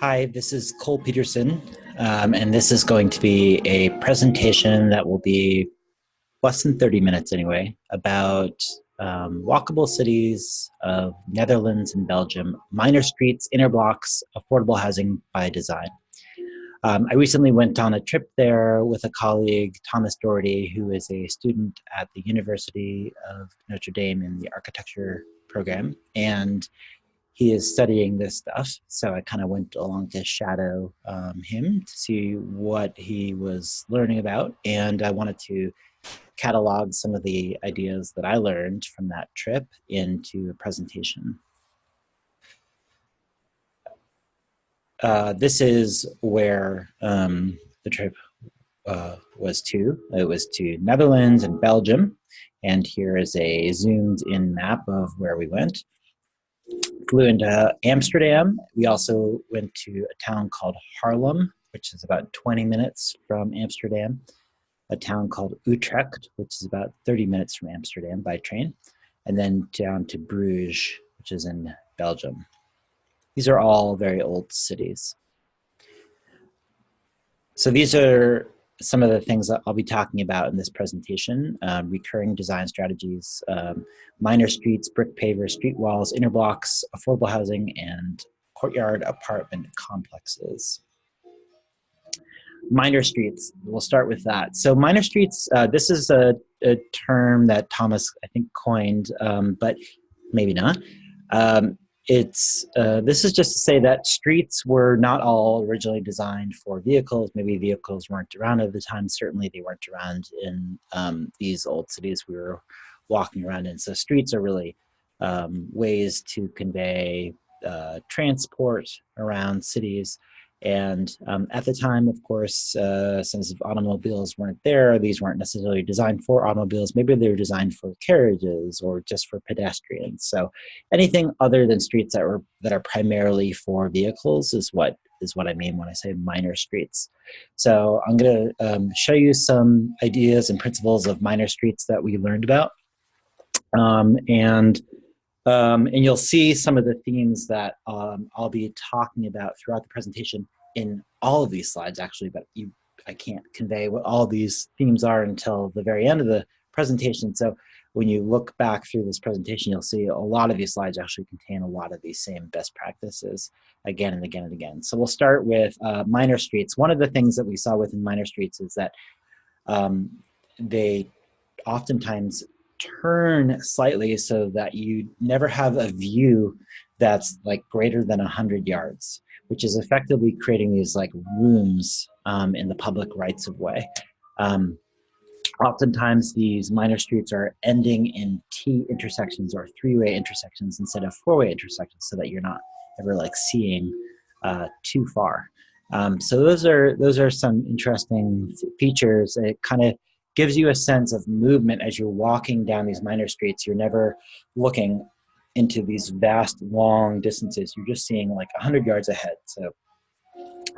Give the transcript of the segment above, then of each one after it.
Hi, this is Cole Peterson, and this is going to be a presentation that will be less than 30 minutes anyway, about walkable cities of Netherlands and Belgium, minor streets, inner blocks, affordable housing by design. I recently went on a trip there with a colleague, Thomas Doherty, who is a student at the University of Notre Dame in the architecture program, and he is studying this stuff. So I kind of went along to shadow him to see what he was learning about. And I wanted to catalog some of the ideas that I learned from that trip into a presentation. This is where the trip was to. It was to Netherlands and Belgium. And here is a zoomed in map of where we went. Flew into Amsterdam. We also went to a town called Haarlem, which is about 20 minutes from Amsterdam, a town called Utrecht, which is about 30 minutes from Amsterdam by train, and then down to Bruges, which is in Belgium. These are all very old cities. So these are some of the things that I'll be talking about in this presentation: recurring design strategies, minor streets, brick pavers, street walls, inner blocks, affordable housing, and courtyard apartment complexes. Minor streets, we'll start with that. So minor streets, this is a term that Thomas, I think, coined, but maybe not. This is just to say that streets were not all originally designed for vehicles. Maybe vehicles weren't around at the time. Certainly they weren't around in these old cities we were walking around in. So streets are really ways to convey transport around cities. And at the time, of course, since automobiles weren't there, these weren't necessarily designed for automobiles. Maybe they were designed for carriages or just for pedestrians. So anything other than streets that are primarily for vehicles is what I mean when I say minor streets. So I'm going to show you some ideas and principles of minor streets that we learned about. And you'll see some of the themes that I'll be talking about throughout the presentation in all of these slides, actually, but I can't convey what all these themes are until the very end of the presentation. So when you look back through this presentation, you'll see a lot of these slides actually contain a lot of these same best practices again and again and again. So we'll start with minor streets. One of the things that we saw within minor streets is that they oftentimes turn slightly so that you never have a view that's like greater than 100 yards, which is effectively creating these like rooms in the public rights of way. Oftentimes these minor streets are ending in T intersections or three-way intersections instead of four-way intersections, so that you're not ever like seeing too far. So those are some interesting features. It kind of gives you a sense of movement as you're walking down these minor streets. You're never looking into these vast, long distances. You're just seeing like 100 yards ahead. So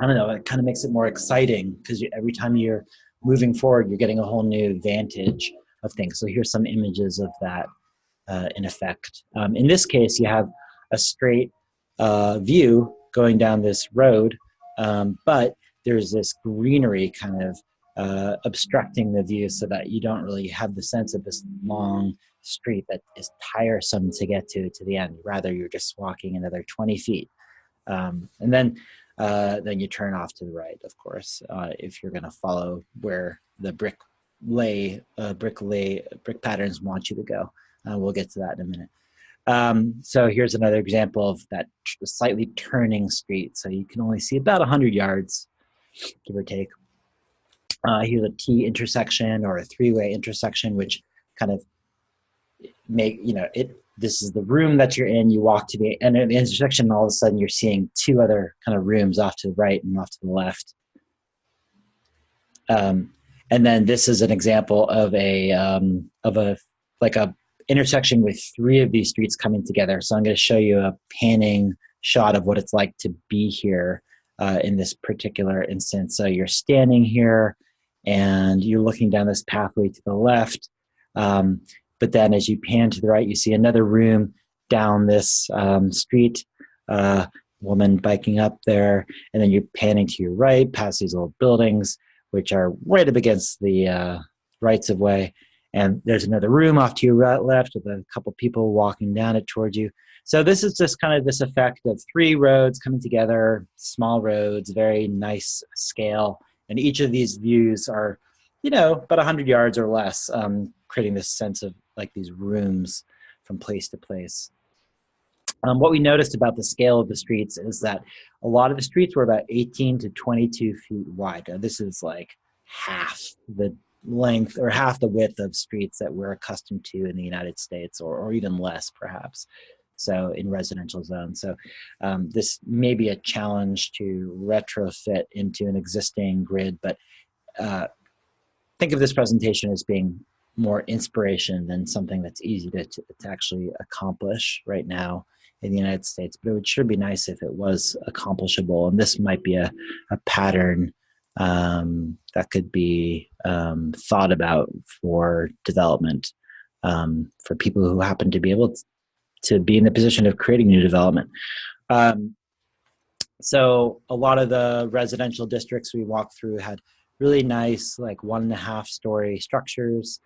I don't know, it kind of makes it more exciting because every time you're moving forward, you're getting a whole new vantage of things. So here's some images of that in effect. In this case, you have a straight view going down this road, but there's this greenery kind of obstructing the view so that you don't really have the sense of this long street that is tiresome to get to the end. Rather, you're just walking another 20 feet. And then you turn off to the right, of course, if you're going to follow where the brick patterns want you to go. We'll get to that in a minute. So here's another example of that slightly turning street. So you can only see about 100 yards, give or take. Here's a T intersection or a three-way intersection, which kind of this is the room that you're in. You walk to the end of the intersection, and all of a sudden you're seeing two other kind of rooms off to the right and off to the left. And then this is an example of a intersection with three of these streets coming together. So I'm going to show you a panning shot of what it's like to be here in this particular instance. So you're standing here and you're looking down this pathway to the left. But then as you pan to the right, you see another room down this street. woman biking up there, and then you're panning to your right past these old buildings, which are right up against the rights of way. And there's another room off to your right, left with a couple people walking down it towards you. So this is just kind of this effect of three roads coming together, small roads, very nice scale. And each of these views are, about 100 yards or less, creating this sense of like these rooms from place to place. What we noticed about the scale of the streets is that a lot of the streets were about 18 to 22 feet wide. Now, this is like half the length or half the width of streets that we're accustomed to in the United States, or even less, perhaps. So in residential zones. So this may be a challenge to retrofit into an existing grid, but think of this presentation as being more inspiration than something that's easy to actually accomplish right now in the United States. But it would sure be nice if it was accomplishable. And this might be a pattern that could be thought about for development for people who happen to be able to be in the position of creating new development. So a lot of the residential districts we walked through had really nice, like 1.5 story structures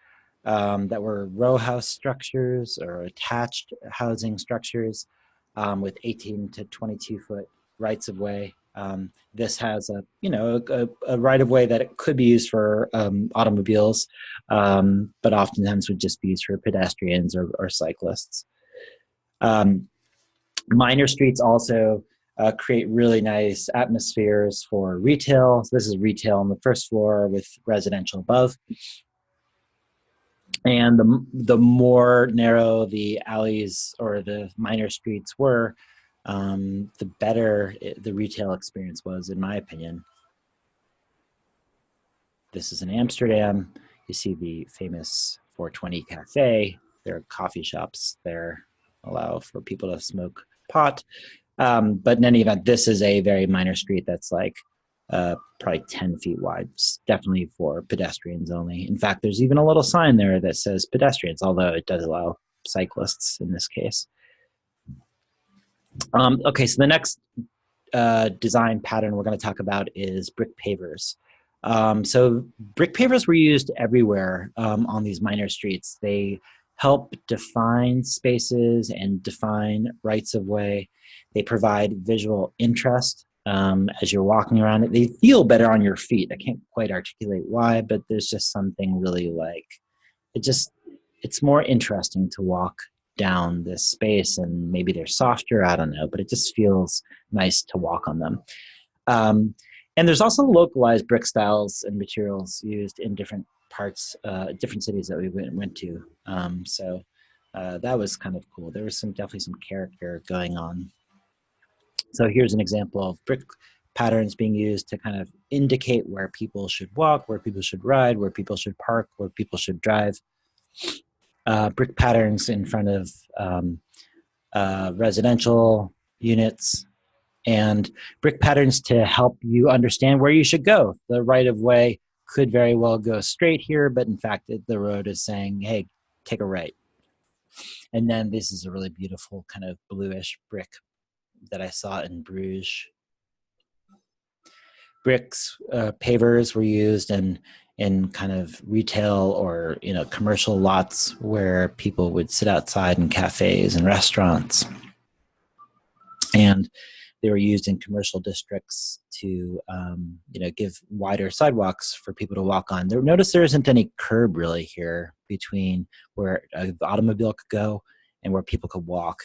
that were row house structures or attached housing structures with 18 to 22 foot rights of way. This has a right of way that it could be used for automobiles, but oftentimes would just be used for pedestrians or cyclists. Minor streets also create really nice atmospheres for retail. So this is retail on the first floor with residential above. And the more narrow the alleys or the minor streets were, the better the retail experience was, in my opinion. This is in Amsterdam. You see the famous 420 Cafe. There are coffee shops there, allow for people to smoke pot. But in any event, this is a very minor street that's like probably 10 feet wide. It's definitely for pedestrians only. In fact, there's even a little sign there that says pedestrians, although it does allow cyclists in this case. Okay, so the next design pattern we're going to talk about is brick pavers. So brick pavers were used everywhere on these minor streets. They help define spaces and define rights of way. They provide visual interest as you're walking around it. They feel better on your feet. I can't quite articulate why, but there's just something really like, it's more interesting to walk down this space, and maybe they're softer, I don't know, but it just feels nice to walk on them. And there's also localized brick styles and materials used in different parts, different cities that we went to. So that was kind of cool. There was definitely some character going on. So here's an example of brick patterns being used to kind of indicate where people should walk, where people should ride, where people should park, where people should drive. Brick patterns in front of residential units, and brick patterns to help you understand where you should go. The right of way could very well go straight here, but in fact, the road is saying, hey, take a right. And then this is a really beautiful kind of bluish brick that I saw in Bruges. Bricks, pavers were used in kind of retail or commercial lots where people would sit outside in cafes and restaurants. And they were used in commercial districts to give wider sidewalks for people to walk on. Notice there isn't any curb really here between where the automobile could go and where people could walk.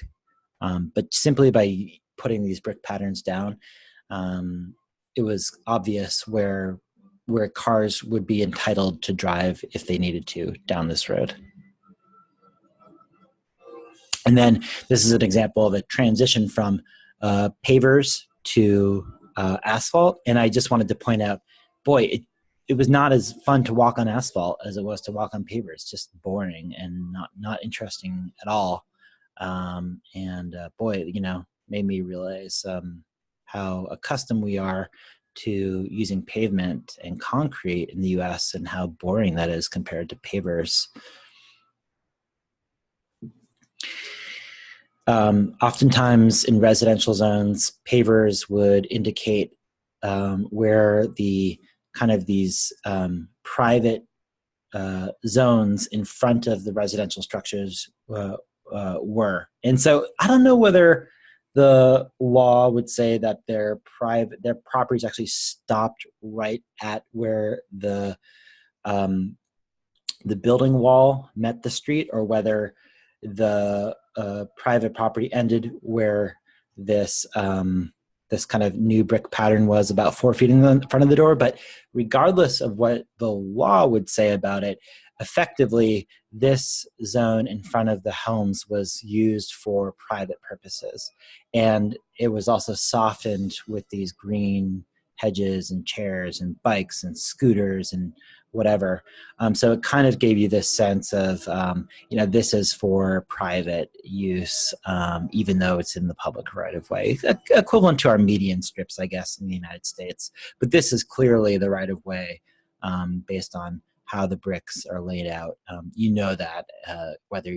But simply by putting these brick patterns down, it was obvious where cars would be entitled to drive if they needed to down this road. And then this is an example of a transition from pavers to asphalt. And I just wanted to point out, boy, it was not as fun to walk on asphalt as it was to walk on pavers. Just boring and not interesting at all. Boy, made me realize how accustomed we are to using pavement and concrete in the US and how boring that is compared to pavers. Oftentimes in residential zones, pavers would indicate where the kind of these private zones in front of the residential structures were. And so I don't know whether the law would say that their properties actually stopped right at where um, the building wall met the street, or whether the private property ended where this kind of new brick pattern was about 4 feet in the front of the door. But regardless of what the law would say about it, effectively, this zone in front of the homes was used for private purposes. And it was also softened with these green hedges and chairs and bikes and scooters and whatever. So it kind of gave you this sense of, this is for private use, even though it's in the public right of way, equivalent to our median strips, I guess, in the United States. But this is clearly the right of way based on how the bricks are laid out. That whether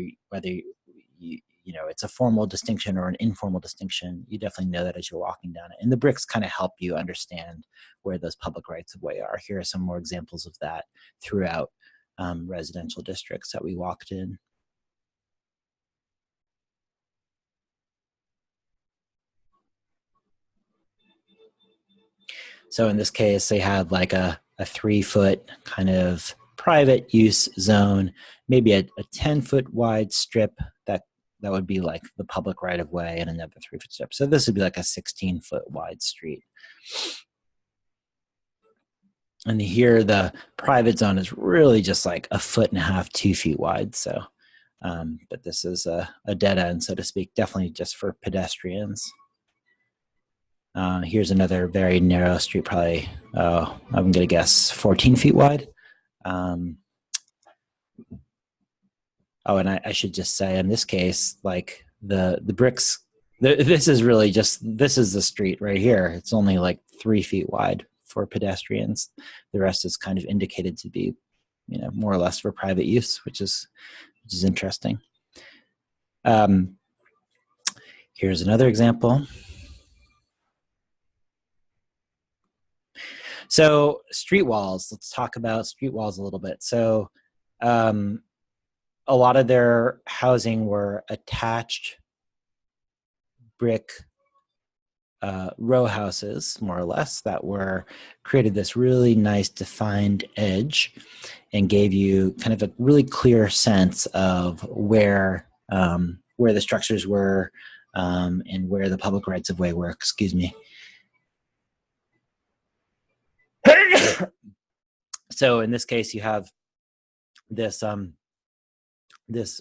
it's a formal distinction or an informal distinction, you definitely know that as you're walking down it. And the bricks kind of help you understand where those public rights of way are. Here are some more examples of that throughout residential districts that we walked in. So in this case, they had like a 3-foot kind of private use zone, maybe a 10-foot wide strip that would be like the public right of way, and another 3-foot strip. So this would be like a 16-foot wide street. And here the private zone is really just like 1.5 feet, 2 feet wide. So, but this is a dead end, so to speak, definitely just for pedestrians. Here's another very narrow street, probably, I'm going to guess 14 feet wide. And I should just say, in this case, like the bricks, this is really just, this is the street right here. It's only like 3 feet wide for pedestrians. The rest is kind of indicated to be, more or less for private use, which is interesting. Here's another example. So street walls, let's talk about street walls a little bit. So a lot of their housing were attached brick row houses, more or less, that were created this really nice defined edge and gave you kind of a really clear sense of where the structures were and where the public rights of way were. Excuse me. So in this case, you have this this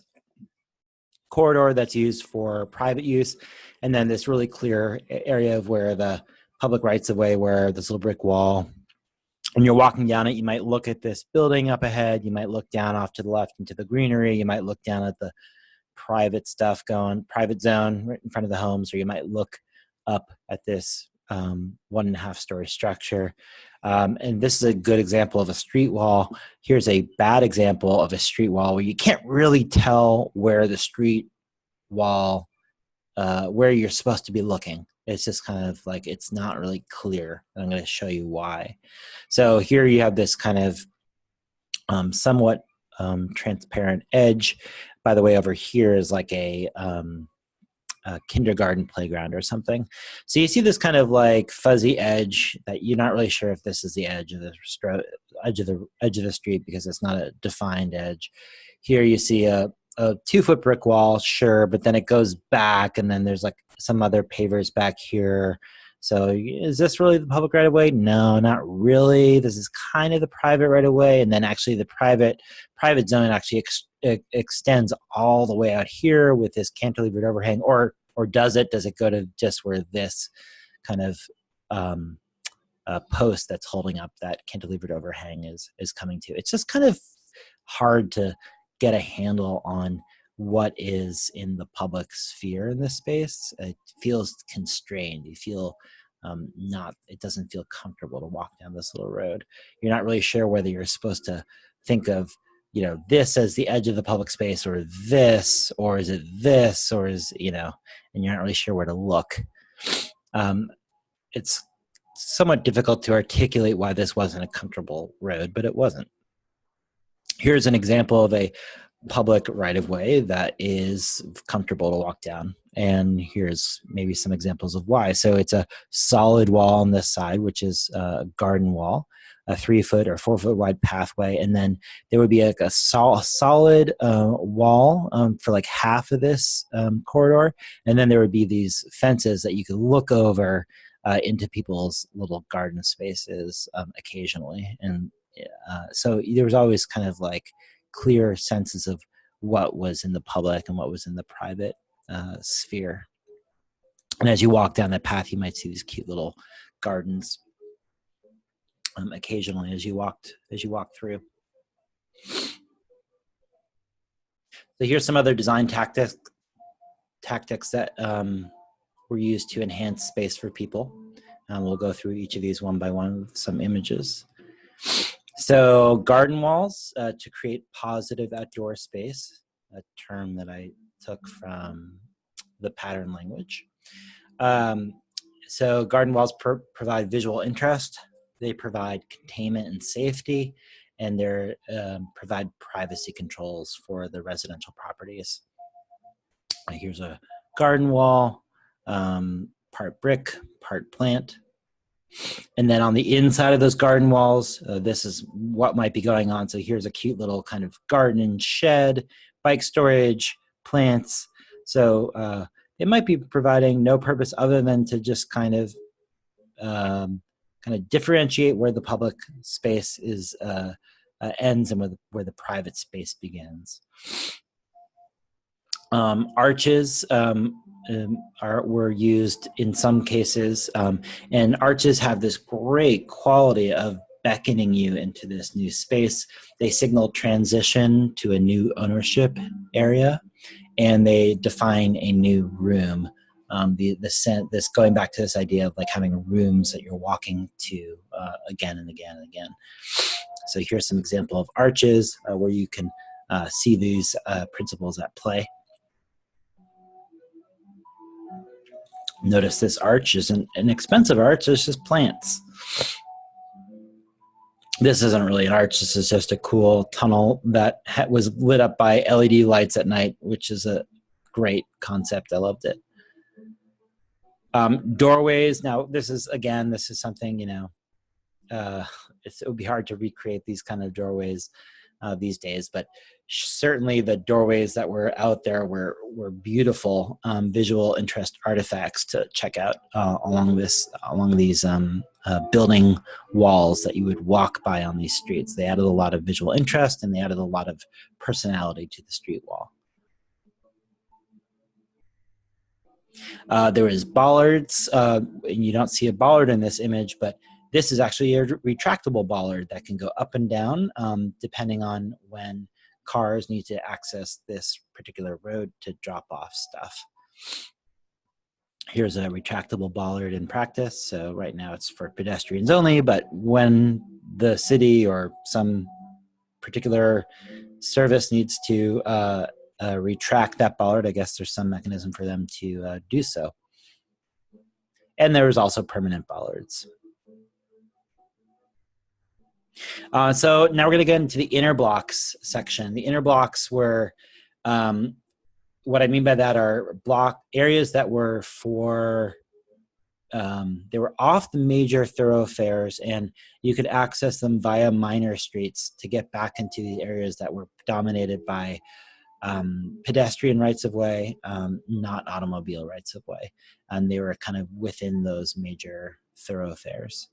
corridor that's used for private use, and then this really clear area of where the public rights of way, where this little brick wall. When you're walking down it, you might look at this building up ahead. You might look down off to the left into the greenery. You might look down at the private stuff going, private zone right in front of the homes, or you might look up at this 1.5 story structure. And this is a good example of a street wall. Here's a bad example of a street wall where you can't really tell where the street wall, where you're supposed to be looking. It's just kind of like, it's not really clear. And I'm going to show you why. So here you have this kind of somewhat transparent edge. By the way, over here is like a kindergarten playground or something. So you see this kind of like fuzzy edge that you're not really sure if this is the edge of the street, because it's not a defined edge. Here you see a 2-foot brick wall, sure, but then it goes back, and then there's like some other pavers back here. So is this really the public right of way? No, not really. This is kind of the private right of way, and then actually the private zone actually extends all the way out here with this cantilevered overhang, or does it? Does it go to just where this kind of post that's holding up that cantilevered overhang is coming to? It's just kind of hard to get a handle on what is in the public sphere in this space. It feels constrained. You feel it doesn't feel comfortable to walk down this little road. You're not really sure whether you're supposed to think of this as the edge of the public space, or this, or is it this, or is, and you're not really sure where to look. It's somewhat difficult to articulate why this wasn't a comfortable road, but it wasn't. Here's an example of a public right-of-way that is comfortable to walk down. And here's maybe some examples of why. So it's a solid wall on this side, which is a garden wall, a 3-foot or 4-foot wide pathway. And then there would be like a solid wall for like half of this corridor. And then there would be these fences that you could look over into people's little garden spaces occasionally. And so there was always kind of like clear senses of what was in the public and what was in the private sphere. And as you walk down that path, you might see these cute little gardens occasionally as you walk through. So here's some other design tactics that were used to enhance space for people. We'll go through each of these one by one with some images. So garden walls to create positive outdoor space, a term that I took from the pattern language. So garden walls provide visual interest, they provide containment and safety, and they provide privacy controls for the residential properties. Here's a garden wall, part brick, part plant. And then on the inside of those garden walls, this is what might be going on. So here's a cute little kind of garden shed, bike storage, plants. So it might be providing no purpose other than to just kind of differentiate where the public space is ends and where the private space begins. Arches were used in some cases, and arches have this great quality of beckoning you into this new space. They signal transition to a new ownership area, and they define a new room. This going back to this idea of like having rooms that you're walking to again and again and again. So here's some example of arches where you can see these principles at play. Notice this arch isn't an expensive arch, it's just plants. This isn't really an arch, this is just a cool tunnel that was lit up by LED lights at night, which is a great concept. I loved it. Doorways, now this is something, it would be hard to recreate these kind of doorways these days, but certainly the doorways that were out there were beautiful visual interest artifacts to check out along these building walls that you would walk by on these streets. They added a lot of visual interest and they added a lot of personality to the street wall. There was bollards, and you don't see a bollard in this image, but this is actually a retractable bollard that can go up and down depending on when cars need to access this particular road to drop off stuff. Here's a retractable bollard in practice. So right now it's for pedestrians only, but when the city or some particular service needs to retract that bollard, I guess there's some mechanism for them to do so. And there was also permanent bollards. So now we're going to get into the inner blocks section. The inner blocks were, what I mean by that are block areas that were for, they were off the major thoroughfares, and you could access them via minor streets to get back into the areas that were dominated by pedestrian rights of way, not automobile rights of way. And they were kind of within those major thoroughfares.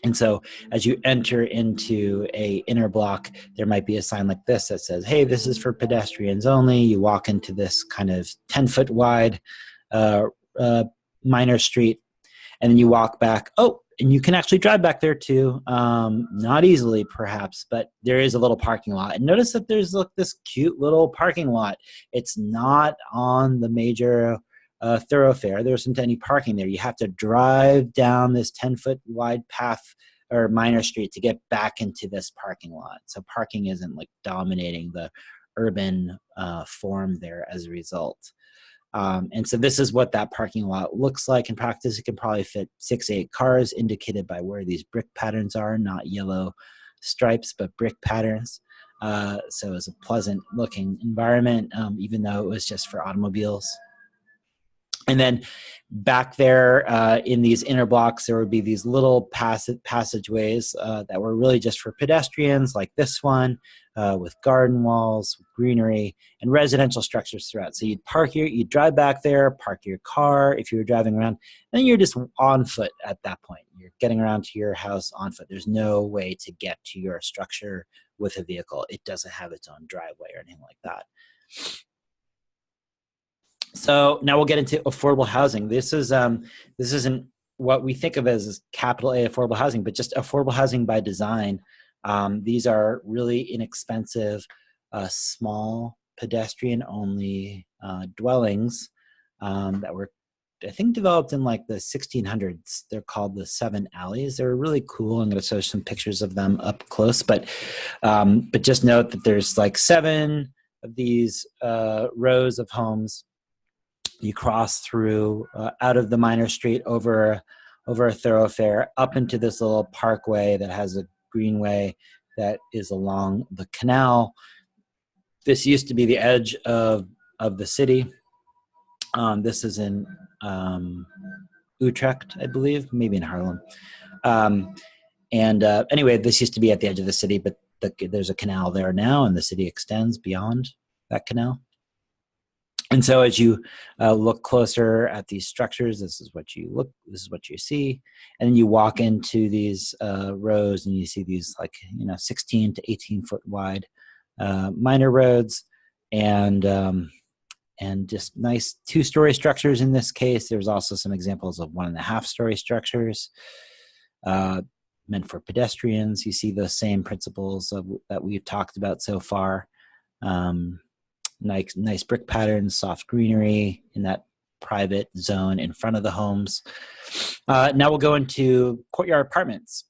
And so as you enter into a inner block, there might be a sign like this that says, hey, this is for pedestrians only. You walk into this kind of 10-foot wide minor street, and then you walk back. Oh, and you can actually drive back there too. Not easily, perhaps, but there is a little parking lot. And notice that there's this cute little parking lot. It's not on the major thoroughfare. There isn't any parking there. You have to drive down this 10-foot wide path or Minor Street to get back into this parking lot. So parking isn't like dominating the urban form there as a result. And so this is what that parking lot looks like in practice. It can probably fit 6 to 8 cars, indicated by where these brick patterns are, not yellow stripes, but brick patterns. So it's a pleasant looking environment, even though it was just for automobiles. And then back there in these inner blocks, there would be these little passageways that were really just for pedestrians, like this one, with garden walls, greenery, and residential structures throughout. So you'd park here, you'd drive back there, park your car if you were driving around, and then you're just on foot at that point. You're getting around to your house on foot. There's no way to get to your structure with a vehicle. It doesn't have its own driveway or anything like that. So now we'll get into affordable housing. This isn't what we think of as capital A affordable housing, but just affordable housing by design. These are really inexpensive, small pedestrian-only dwellings that were, I think, developed in like the 1600s. They're called the Seven Alleys. They're really cool. I'm going to show some pictures of them up close, but just note that there's like 7 of these rows of homes. You cross through out of the Minor Street over a thoroughfare up into this little parkway that has a greenway that is along the canal. This used to be the edge of the city. This is in Utrecht, I believe, maybe in Haarlem. Anyway, this used to be at the edge of the city, but there's a canal there now, and the city extends beyond that canal. And so as you look closer at these structures, this is what you see. And then you walk into these rows and you see these 16 to 18 foot wide minor roads and just nice 2-story structures in this case. There's also some examples of 1.5-story structures meant for pedestrians. You see the same principles that we've talked about so far. Nice brick patterns, soft greenery in that private zone in front of the homes. Now we'll go into courtyard apartments,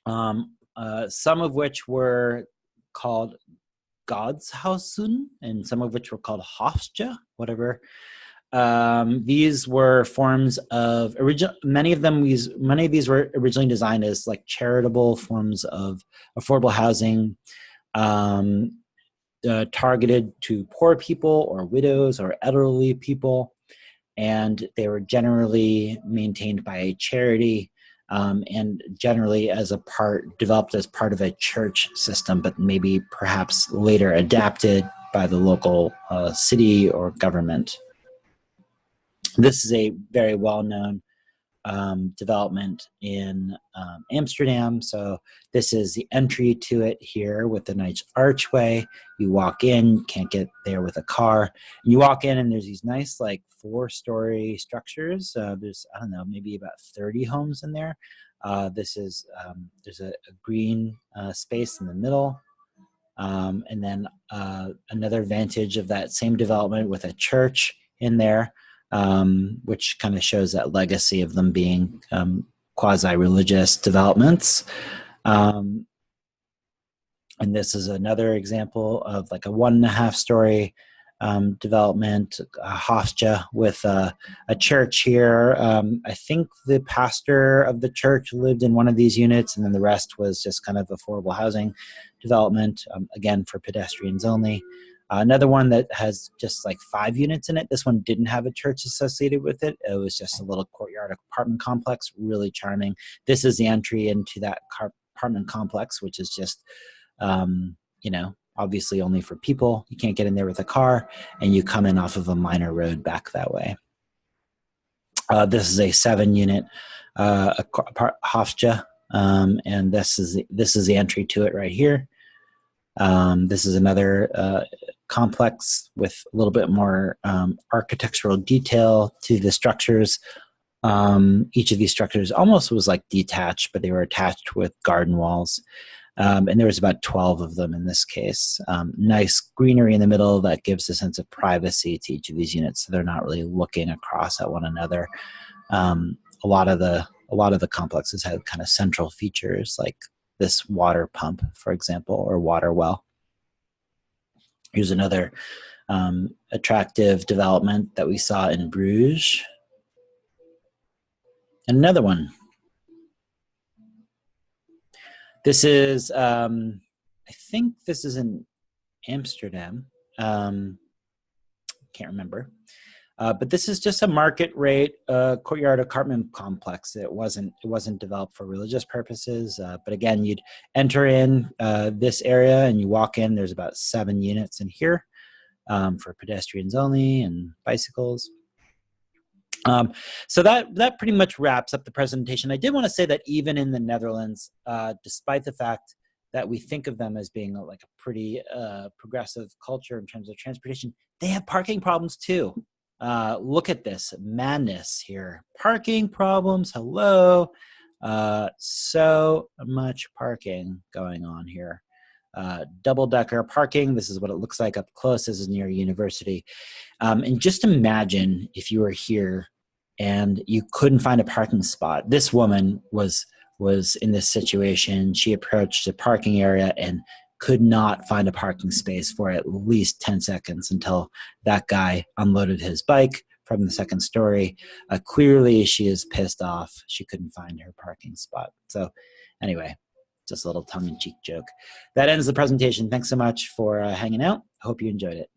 some of which were called Godshausen and some of which were called Hofstja, whatever. These were forms of many of these were originally designed as like charitable forms of affordable housing, targeted to poor people or widows or elderly people, and they were generally maintained by a charity and generally developed as part of a church system, but maybe perhaps later adapted by the local city or government. This is a very well-known development in Amsterdam. So this is the entry to it here with a nice archway. You walk in, you can't get there with a car. You walk in and there's these nice 4-story structures. There's, I don't know, maybe about 30 homes in there. There's a green space in the middle. And then another vantage of that same development with a church in there. Which kind of shows that legacy of them being quasi-religious developments. And this is another example of like a 1.5-story development, Hofstja, with a church here. I think the pastor of the church lived in one of these units, and then the rest was just kind of affordable housing development, again, for pedestrians only. Another one that has just 5 units in it. This one didn't have a church associated with it. It was just a little courtyard apartment complex, really charming. This is the entry into that apartment complex, which is just, obviously only for people. You can't get in there with a car, and you come in off of a minor road back that way. This is a 7-unit Hofstja, and this is the entry to it right here. This is another complex with a little bit more architectural detail to the structures. Each of these structures almost was detached, but they were attached with garden walls. And there was about 12 of them in this case. Nice greenery in the middle that gives a sense of privacy to each of these units, so they're not really looking across at one another. A lot of the a lot of the complexes had kind of central features like this water pump, for example, or water well. Here's another attractive development that we saw in Bruges. And another one. This is, I think this is in Amsterdam. Can't remember. But this is just a market rate courtyard apartment complex. It wasn't developed for religious purposes. But again, you'd enter in this area and you walk in. There's about 7 units in here for pedestrians only and bicycles. So that pretty much wraps up the presentation. I did want to say that even in the Netherlands, despite the fact that we think of them as being like a pretty progressive culture in terms of transportation, they have parking problems too. Look at this madness here. Parking problems, hello. So much parking going on here. Double-decker parking, this is what it looks like up close. This is near a university. And just imagine if you were here and you couldn't find a parking spot. This woman was in this situation. She approached a parking area and could not find a parking space for at least 10 seconds until that guy unloaded his bike from the second story. Clearly, she is pissed off. She couldn't find her parking spot. So anyway, just a little tongue-in-cheek joke. That ends the presentation. Thanks so much for hanging out. I hope you enjoyed it.